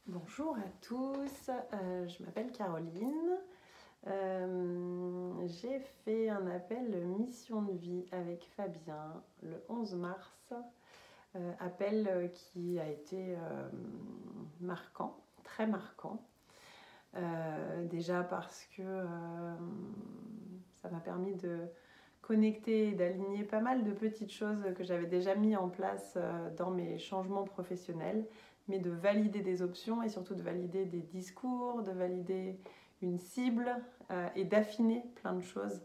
Bonjour à tous, je m'appelle Caroline. J'ai fait un appel mission de vie avec Fabien le 11 mars. Appel qui a été marquant, très marquant. Déjà parce que ça m'a permis de connecter et d'aligner pas mal de petites choses que j'avais déjà mis en place dans mes changements professionnels, mais de valider des options et surtout de valider des discours, de valider une cible et d'affiner plein de choses.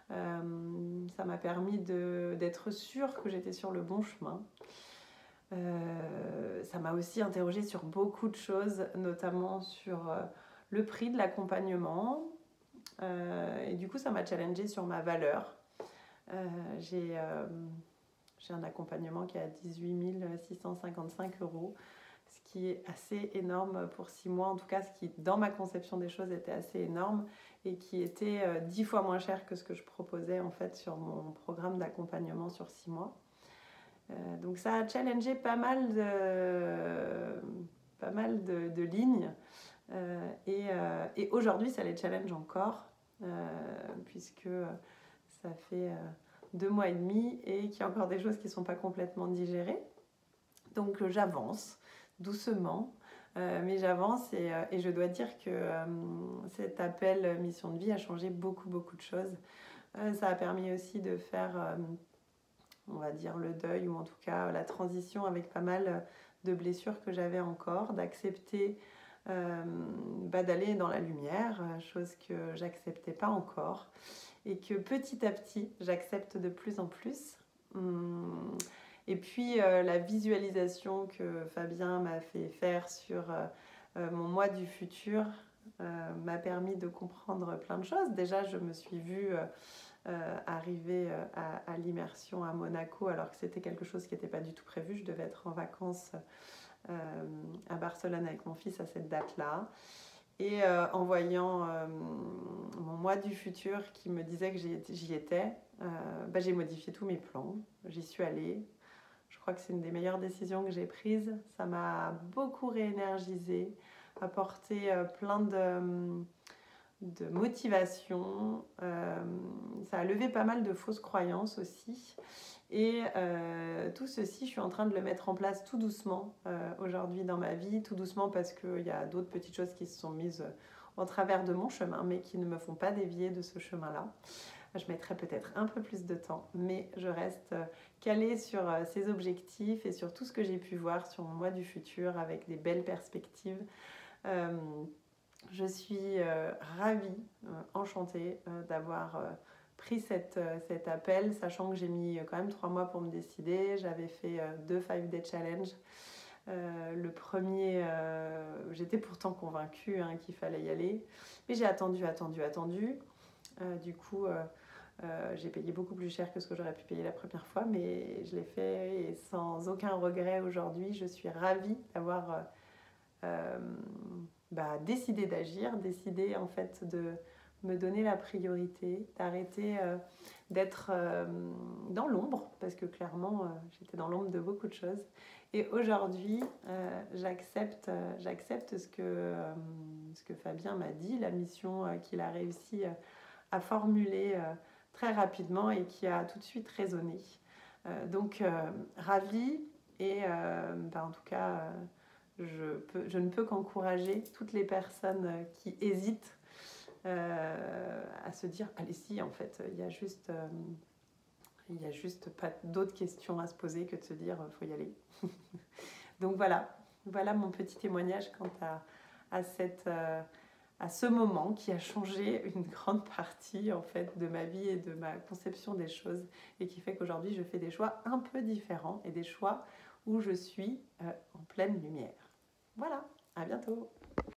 Ça m'a permis d'être sûre que j'étais sur le bon chemin. Ça m'a aussi interrogée sur beaucoup de choses, notamment sur le prix de l'accompagnement. Et du coup, ça m'a challengée sur ma valeur. J'ai un accompagnement qui est à 18 655 €, ce qui est assez énorme pour 6 mois, en tout cas ce qui dans ma conception des choses était assez énorme et qui était 10 fois moins cher que ce que je proposais en fait sur mon programme d'accompagnement sur 6 mois. Donc ça a challengé pas mal de lignes et aujourd'hui ça les challenge encore puisque ça fait 2 mois et demi et qu'il y a encore des choses qui ne sont pas complètement digérées. Donc j'avance doucement, mais j'avance et je dois dire que cet appel mission de vie a changé beaucoup de choses. Ça a permis aussi de faire, on va dire, le deuil ou en tout cas la transition avec pas mal de blessures que j'avais encore, d'accepter d'aller dans la lumière, chose que j'acceptais pas encore et que petit à petit j'accepte de plus en plus. Et puis la visualisation que Fabien m'a fait faire sur mon moi du futur m'a permis de comprendre plein de choses. Déjà, je me suis vue arriver à l'immersion à Monaco alors que c'était quelque chose qui n'était pas du tout prévu. Je devais être en vacances à Barcelone avec mon fils à cette date-là. Et en voyant mon moi du futur qui me disait que j'y étais, j'ai modifié tous mes plans. J'y suis allée. Je crois que c'est une des meilleures décisions que j'ai prises. Ça m'a beaucoup réénergisée, apporté plein de motivation. Ça a levé pas mal de fausses croyances aussi. Et tout ceci, je suis en train de le mettre en place tout doucement aujourd'hui dans ma vie, tout doucement parce qu'il y a d'autres petites choses qui se sont mises en travers de mon chemin, mais qui ne me font pas dévier de ce chemin-là. Je mettrai peut-être un peu plus de temps, mais je reste calée sur ces objectifs et sur tout ce que j'ai pu voir sur mon moi du futur avec des belles perspectives. Je suis ravie, enchantée d'avoir pris cet appel, sachant que j'ai mis quand même 3 mois pour me décider. J'avais fait 2 5-day challenge. Le premier, j'étais pourtant convaincue qu'il fallait y aller, mais j'ai attendu. Du coup, j'ai payé beaucoup plus cher que ce que j'aurais pu payer la première fois, mais je l'ai fait et sans aucun regret aujourd'hui. Je suis ravie d'avoir décidé d'agir, décidé en fait de me donner la priorité, d'arrêter d'être dans l'ombre, parce que clairement j'étais dans l'ombre de beaucoup de choses. Et aujourd'hui, j'accepte ce que Fabien m'a dit, la mission qu'il a réussi à formuler très rapidement et qui a tout de suite résonné. Donc, ravie et en tout cas, je ne peux qu'encourager toutes les personnes qui hésitent à se dire allez-y, en fait, il y a juste pas d'autres questions à se poser que de se dire faut y aller. Donc voilà mon petit témoignage quant à ce moment qui a changé une grande partie en fait de ma vie et de ma conception des choses et qui fait qu'aujourd'hui je fais des choix un peu différents et des choix où je suis en pleine lumière. Voilà, à bientôt.